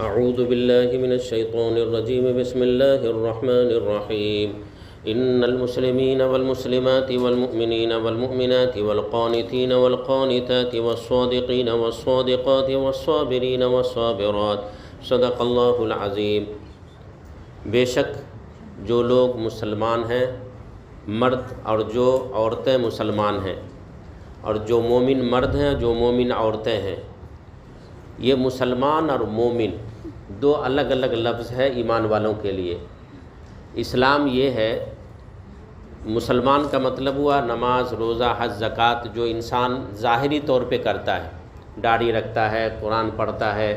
اعوذ باللہ من الشیطان الرجیم بسم اللہ الرحمن الرحیم ان المسلمین والمسلمات والمؤمنین والمؤمنات والقانتین والقانتات والصادقین والصادقات والصابرین والصابرات صدق اللہ العظیم۔ بے شک جو لوگ مسلمان ہیں مرد اور جو عورتیں مسلمان ہیں اور جو مومن مرد ہیں جو مومن عورتیں ہیں، یہ مسلمان اور مومن دو الگ الگ لفظ ہے ایمان والوں کے لیے۔ اسلام یہ ہے، مسلمان کا مطلب ہوا نماز روزہ حج زکوٰۃ جو انسان ظاہری طور پہ کرتا ہے، داڑھی رکھتا ہے، قرآن پڑھتا ہے،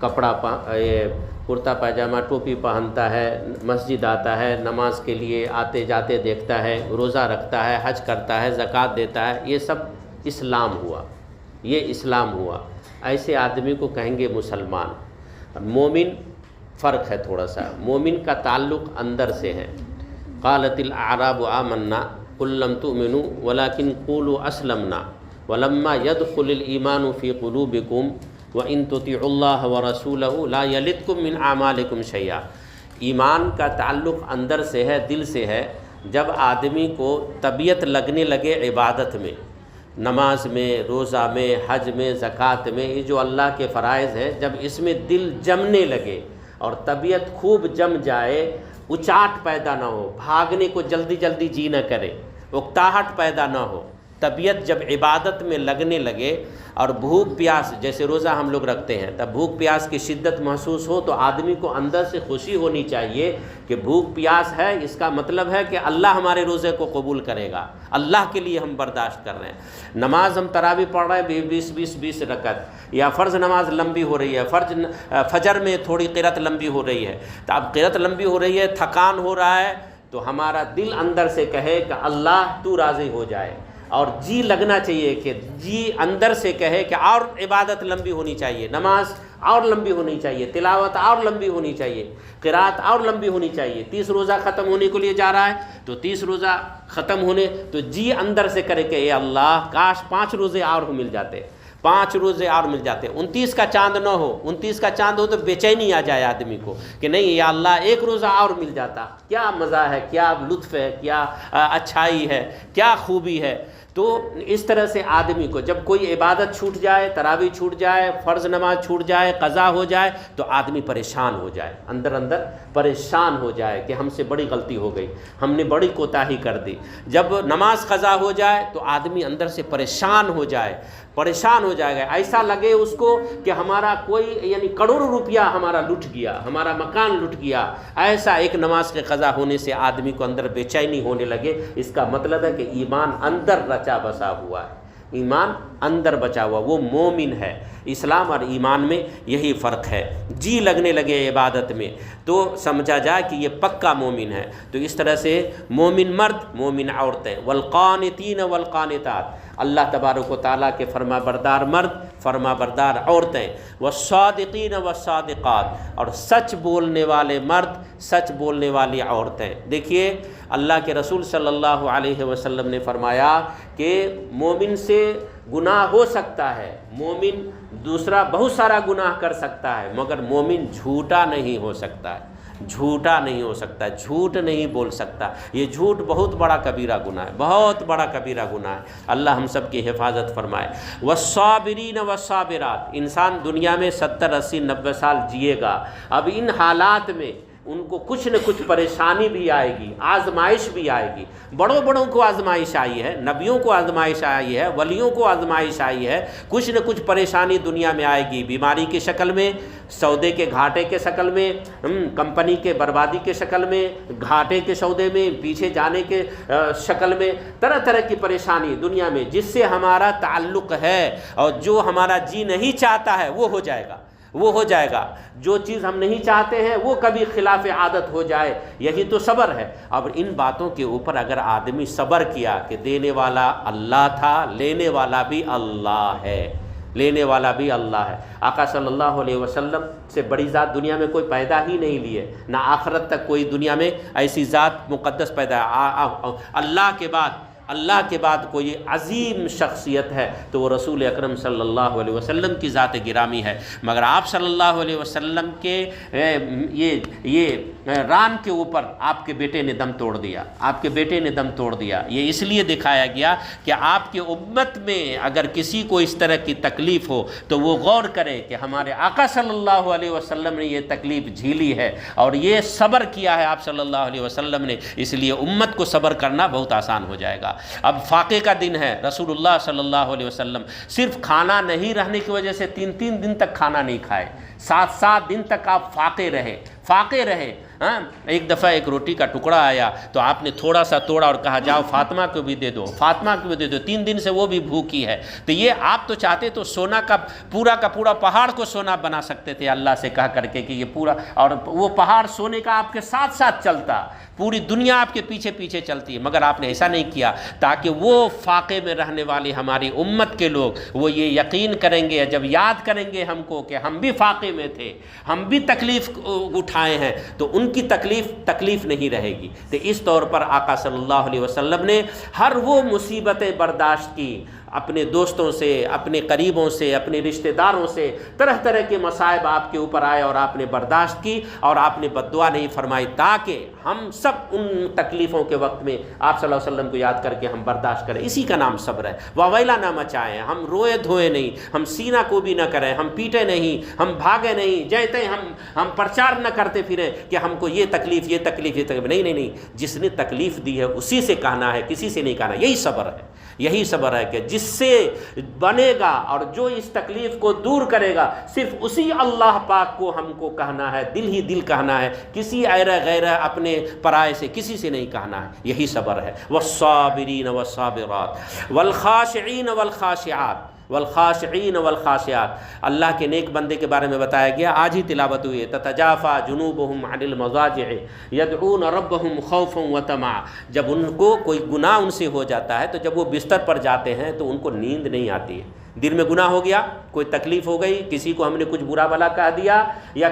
کرتا پاجامہ ٹوپی پہنتا ہے، مسجد آتا ہے، نماز کے لیے آتے جاتے دیکھتا ہے، روزہ رکھتا ہے، حج کرتا ہے، زکوٰۃ دیتا ہے، یہ سب اسلام ہوا، یہ اسلام ہوا۔ ایسے آدمی کو کہیں گے مسلمان۔ مومن فرق ہے تھوڑا سا، مومن کا تعلق اندر سے ہے۔ قالت الاعراب آمنا قل لم تؤمنوا ولكن قولوا اسلمنا ولما يدخل الايمان في قلوبكم وان تطيعوا الله ورسوله لا يلدكم من اعمالكم شيئا۔ ایمان کا تعلق اندر سے ہے، دل سے ہے۔ جب آدمی کو طبیعت لگنے لگے عبادت میں، نماز میں، روزہ میں، حج میں، زکوٰۃ میں، یہ جو اللہ کے فرائض ہیں، جب اس میں دل جمنے لگے اور طبیعت خوب جم جائے، اچاٹ پیدا نہ ہو، بھاگنے کو جلدی جلدی جی نہ کرے، اکتاہٹ پیدا نہ ہو، طبیعت جب عبادت میں لگنے لگے اور بھوک پیاس، جیسے روزہ ہم لوگ رکھتے ہیں، تب بھوک پیاس کی شدت محسوس ہو تو آدمی کو اندر سے خوشی ہونی چاہیے کہ بھوک پیاس ہے، اس کا مطلب ہے کہ اللہ ہمارے روزے کو قبول کرے گا، اللہ کے لیے ہم برداشت کر رہے ہیں۔ نماز ہم تراویح پڑھ رہے ہیں 20 رکعت، یا فرض نماز لمبی ہو رہی ہے، فجر میں تھوڑی قرات لمبی ہو رہی ہے، تو اب قرات لمبی ہو رہی ہے، تھکان ہو رہا ہے، تو ہمارا دل اندر سے کہے کہ اللہ تو راضی ہو جائے، اور جی لگنا چاہیے کہ جی اندر سے کہے کہ اور عبادت لمبی ہونی چاہیے، نماز اور لمبی ہونی چاہیے، تلاوت اور لمبی ہونی چاہیے، قرات اور لمبی ہونی چاہیے۔ 30 روزہ ختم ہونے کے لیے جا رہا ہے تو 30 روزہ ختم ہونے تو جی اندر سے کرے کہ اے اللہ کاش 5 روزے اور مل جاتے، 5 روزے اور مل جاتے، 29 کا چاند نہ ہو، 29 کا چاند ہو تو بے چینی آ جائے آدمی کو کہ نہیں یا اللہ 1 روزہ اور مل جاتا، کیا مزہ ہے، کیا لطف ہے، کیا اچھائی ہے، کیا خوبی ہے۔ تو اس طرح سے آدمی کو جب کوئی عبادت چھوٹ جائے، تراویح چھوٹ جائے، فرض نماز چھوٹ جائے، قضا ہو جائے تو آدمی پریشان ہو جائے، اندر اندر پریشان ہو جائے کہ ہم سے بڑی غلطی ہو گئی، ہم نے بڑی کوتاہی کر دی۔ جب نماز قضا ہو جائے تو آدمی اندر سے پریشان ہو جائے، پریشان ہو جائے گا، ایسا لگے اس کو کہ ہمارا کوئی یعنی کروڑوں روپیہ ہمارا لٹ گیا، ہمارا مکان لٹ گیا۔ ایسا ایک نماز کے قضا ہونے سے آدمی کو اندر بے چینی ہونے لگے، اس کا مطلب ہے کہ ایمان اندر رچا بسا ہوا ہے، ایمان اندر بچا ہوا، وہ مومن ہے۔ اسلام اور ایمان میں یہی فرق ہے۔ جی لگنے لگے عبادت میں تو سمجھا جائے کہ یہ پکا مومن ہے۔ تو اس طرح سے مومن مرد، مومن عورتیں، والقانتین والقانتات، اللہ تبارک و تعالیٰ کے فرما بردار مرد، فرما بردار عورتیں، والصادقین والصادقات، اور سچ بولنے والے مرد، سچ بولنے والی عورتیں۔ دیکھیے اللہ کے رسول صلی اللہ علیہ وسلم نے فرمایا کہ مومن سے گناہ ہو سکتا ہے، مومن دوسرا بہت سارا گناہ کر سکتا ہے، مگر مومن جھوٹا نہیں ہو سکتا ہے، جھوٹا نہیں ہو سکتا، جھوٹ نہیں بول سکتا۔ یہ جھوٹ بہت بڑا کبیرہ گناہ ہے، بہت بڑا کبیرہ گناہ ہے، اللہ ہم سب کی حفاظت فرمائے۔ والصابرین والصابرات، انسان دنیا میں 70 80 90 سال جیے گا، اب ان حالات میں ان کو کچھ نہ کچھ پریشانی بھی آئے گی، آزمائش بھی آئے گی۔ بڑوں کو آزمائش آئی ہے، نبیوں کو آزمائش آئی ہے، ولیوں کو آزمائش آئی ہے، کچھ نہ کچھ پریشانی دنیا میں آئے گی، بیماری کی شکل میں، سودے کے گھاٹے کے شکل میں، کمپنی کے بربادی کے شکل میں، گھاٹے کے سودے میں پیچھے جانے کے شکل میں، طرح طرح کی پریشانی دنیا میں، جس سے ہمارا تعلق ہے اور جو ہمارا جی نہیں چاہتا ہے وہ ہو جائے گا، وہ ہو جائے گا۔ جو چیز ہم نہیں چاہتے ہیں وہ کبھی خلاف عادت ہو جائے، یہی تو صبر ہے۔ اب ان باتوں کے اوپر اگر آدمی صبر کیا کہ دینے والا اللہ تھا، لینے والا بھی اللہ ہے، لینے والا بھی اللہ ہے۔ آقا صلی اللہ علیہ وسلم سے بڑی ذات دنیا میں کوئی پیدا ہی نہیں لی ہے، نہ آخرت تک کوئی دنیا میں ایسی ذات مقدس پیدا ہے۔ اللہ کے بعد اللہ کے بعد کوئی عظیم شخصیت ہے تو وہ رسول اکرم صلی اللہ علیہ وسلم کی ذات گرامی ہے، مگر آپ صلی اللہ علیہ وسلم کے یہ ران کے اوپر آپ کے بیٹے نے دم توڑ دیا، آپ کے بیٹے نے دم توڑ دیا۔ یہ اس لیے دکھایا گیا کہ آپ کی امت میں اگر کسی کو اس طرح کی تکلیف ہو تو وہ غور کرے کہ ہمارے آقا صلی اللہ علیہ وسلم نے یہ تکلیف جھیلی ہے اور یہ صبر کیا ہے آپ صلی اللہ علیہ وسلم نے، اس لیے امت کو صبر کرنا بہت آسان ہو جائے گا۔ اب فاقے کا دن ہے، رسول اللہ صلی اللہ علیہ وسلم صرف کھانا نہیں رہنے کی وجہ سے 3 دن تک کھانا نہیں کھائے، 7 دن تک آپ فاقے رہے۔ ہاں، ایک دفعہ ایک روٹی کا ٹکڑا آیا تو آپ نے تھوڑا سا توڑا اور کہا جاؤ فاطمہ کو بھی دے دو، 3 دن سے وہ بھی بھوکی ہے۔ تو یہ آپ تو چاہتے تو سونا کا پورا پہاڑ کو سونا بنا سکتے تھے اللہ سے کہہ کر کے کہ یہ پورا، اور وہ پہاڑ سونے کا آپ کے ساتھ چلتا، پوری دنیا آپ کے پیچھے چلتی ہے، مگر آپ نے ایسا نہیں کیا تاکہ وہ فاقے میں رہنے والی ہماری امت کے لوگ وہ یہ یقین کریں گے، جب یاد کریں گے ہم کو کہ ہم بھی فاقے میں تھے، ہم بھی تکلیف اٹھائے ہیں، تو ان کی تکلیف نہیں رہے گی۔ تو اس طور پر آقا صلی اللہ علیہ وسلم نے ہر وہ مصیبتیں برداشت کی، اپنے دوستوں سے، اپنے قریبوں سے، اپنے رشتہ داروں سے طرح کے مصائب آپ کے اوپر آئے اور آپ نے برداشت کی اور آپ نے بد دعا نہیں فرمائی، تاکہ ہم سب ان تکلیفوں کے وقت میں آپ صلی اللہ علیہ وسلم کو یاد کر کے ہم برداشت کریں۔ اسی کا نام صبر ہے۔ واویلا نہ مچائیں، ہم روئے دھوئے نہیں، ہم سینہ کو بھی نہ کریں، ہم پیٹے نہیں، ہم بھاگے نہیں، جیتے ہم پرچار نہ کرتے پھریں کہ ہم کو یہ تکلیف نہیں، جس نے تکلیف دی ہے اسی سے کہنا ہے، کسی سے نہیں کہنا۔ یہی صبر ہے کہ جس سے بنے گا اور جو اس تکلیف کو دور کرے گا صرف اسی اللہ پاک کو ہم کو کہنا ہے، دل ہی دل کہنا ہے، کسی غیر اپنے پرائے سے کسی سے نہیں کہنا ہے۔ یہی صبر ہے۔ والصابرین والصابرات والخاشعین والخاشعات، اللہ کے نیک بندے کے بارے میں بتایا گیا، آج ہی تلاوت ہوئی ہے۔ تتجافى جنوبهم عن المضاجع يدعون ربهم خوفا وطمعا، جب ان کو کوئی گناہ ان سے ہو جاتا ہے تو جب وہ بستر پر جاتے ہیں تو ان کو نیند نہیں آتی ہے۔ دل میں گناہ ہو گیا، کوئی تکلیف ہو گئی، کسی کو ہم نے کچھ برا بھلا کہہ دیا، یا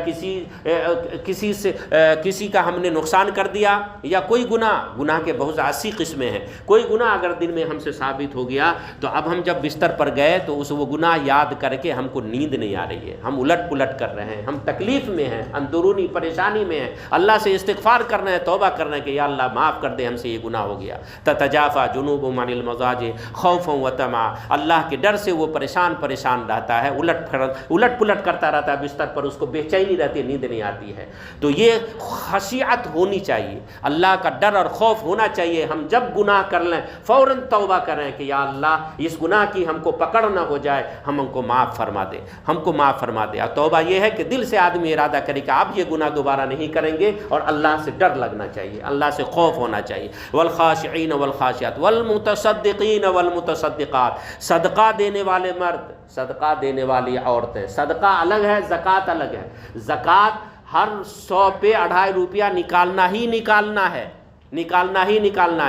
کسی کا ہم نے نقصان کر دیا، یا کوئی گناہ کے بہت سی قسمیں ہیں، کوئی گناہ اگر دل میں ہم سے ثابت ہو گیا تو اب ہم جب بستر پر گئے تو وہ گناہ یاد کر کے ہم کو نیند نہیں آ رہی ہے، ہم الٹ پلٹ کر رہے ہیں، ہم تکلیف میں ہیں، اندرونی پریشانی میں ہیں، اللہ سے استغفار کرنا ہے، توبہ کرنا ہے کہ یا اللہ معاف کر دے، ہم سے یہ گناہ ہو گیا۔ تتجافى جنوبهم عن المضاجع خوفا وطمعا، اللہ کے ڈر سے وہ پریشان رہتا ہے، الٹ پلٹ کرتا رہتا ہے بستر پر، اس کو بے چینی رہتی ہے، نیند نہیں آتی ہے۔ تو یہ خشیعت ہونی چاہیے، اللہ کا ڈر اور خوف ہونا چاہیے۔ ہم جب گناہ کر لیں فوراً توبہ کریں کہ یا اللہ اس گناہ کی ہم کو پکڑ نہ ہو جائے، ہم کو معاف فرما دے، اور توبہ یہ ہے کہ دل سے آدمی ارادہ کرے کہ آپ یہ گناہ دوبارہ نہیں کریں گے، اور اللہ سے ڈر لگنا چاہیے، اللہ سے خوف ہونا چاہیے۔ والخاشعین والخاشعات والمتصدقین والمتصدقات، صدقہ دینے والے مرد، صدقہ دینے والی عورتیں، صدقہ الگ ہے، زکوٰۃ الگ ہے۔ زکوٰۃ ہر 100 پہ 2.5 روپیہ نکالنا ہی نکالنا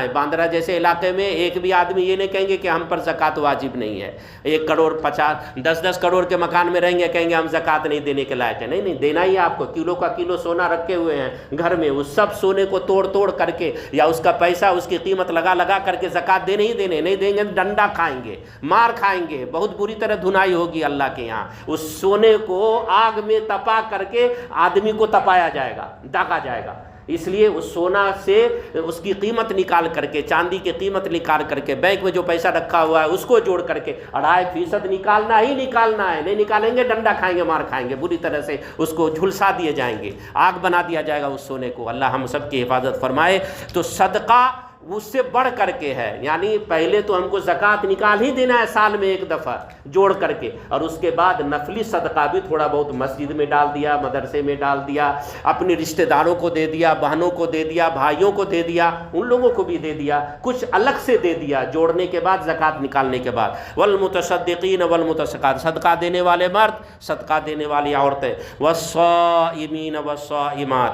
ہے۔ باندرا جیسے علاقے میں ایک بھی آدمی یہ نہیں کہیں گے کہ ہم پر زکوٰۃ واجب نہیں ہے۔ 1 کروڑ 10 کروڑ کے مکان میں رہیں گے، کہیں گے ہم زکوٰۃ نہیں دینے کے لائق ہیں۔ نہیں، دینا ہی آپ کو۔ کلو کا کلو سونا رکھے ہوئے ہیں گھر میں، اس سب سونے کو توڑ کر کے یا اس کا پیسہ، اس کی قیمت لگا کر کے زکوٰۃ نہیں دیں گے، ڈنڈا کھائیں گے، مار کھائیں گے، بہت بری طرح دھنائی ہوگی اللہ کے یہاں۔ اس سونے کو آگ میں تپا کر کے آدمی کو تپایا جائے گا، داغا جائے گا۔ اس لیے اس سونا سے اس کی قیمت نکال کر کے، چاندی کی قیمت نکال کر کے، بینک میں جو پیسہ رکھا ہوا ہے اس کو جوڑ کر کے 2.5% نکالنا ہی نکالنا ہے۔ نہیں نکالیں گے ڈنڈا کھائیں گے، مار کھائیں گے، بری طرح سے اس کو جھلسا دیے جائیں گے، آگ بنا دیا جائے گا اس سونے کو۔ اللہ ہم سب کی حفاظت فرمائے۔ تو صدقہ اس سے بڑھ کر کے ہے، یعنی پہلے تو ہم کو زکوٰۃ نکال ہی دینا ہے سال میں 1 دفعہ جوڑ کر کے، اور اس کے بعد نفلی صدقہ بھی تھوڑا بہت مسجد میں ڈال دیا، مدرسے میں ڈال دیا، اپنے رشتہ داروں کو دے دیا، بہنوں کو دے دیا، بھائیوں کو دے دیا، ان لوگوں کو بھی دے دیا، کچھ الگ سے دے دیا جوڑنے کے بعد، زکوٰۃ نکالنے کے بعد۔ والمتصدقین والمتصدقات، صدقہ دینے والے مرد، صدقہ دینے والی عورتیں۔ والصائمین والصائمات،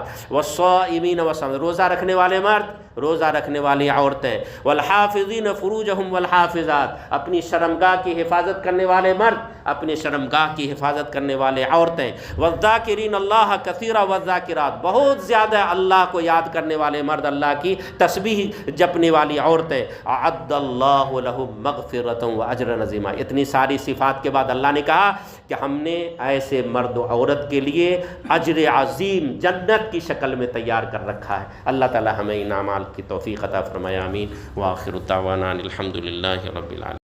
روزہ رکھنے والے مرد، روزہ رکھنے والی عورتیں، والحافظین فروجہم والحافظات، اپنی شرمگاہ کی حفاظت کرنے والے مرد، اپنی شرمگاہ کی حفاظت کرنے والے عورتیں، والذاکرین اللہ کثیرا والذاکرات، بہت زیادہ اللہ کو یاد کرنے والے مرد، اللہ کی تسبیح جپنے والی عورتیں، اعد اللہ لہم مغفرۃ واجرا عظیما۔ اتنی ساری صفات کے بعد اللہ نے کہا کہ ہم نے ایسے مرد و عورت کے لیے اجر عظیم جنت کی شکل میں تیار کر رکھا ہے۔ اللہ تعالی ہمیں ان اعمال کی توفیق عطا فرمائے، آمین۔ وآخر دعوانا الحمد للہ رب العالمین۔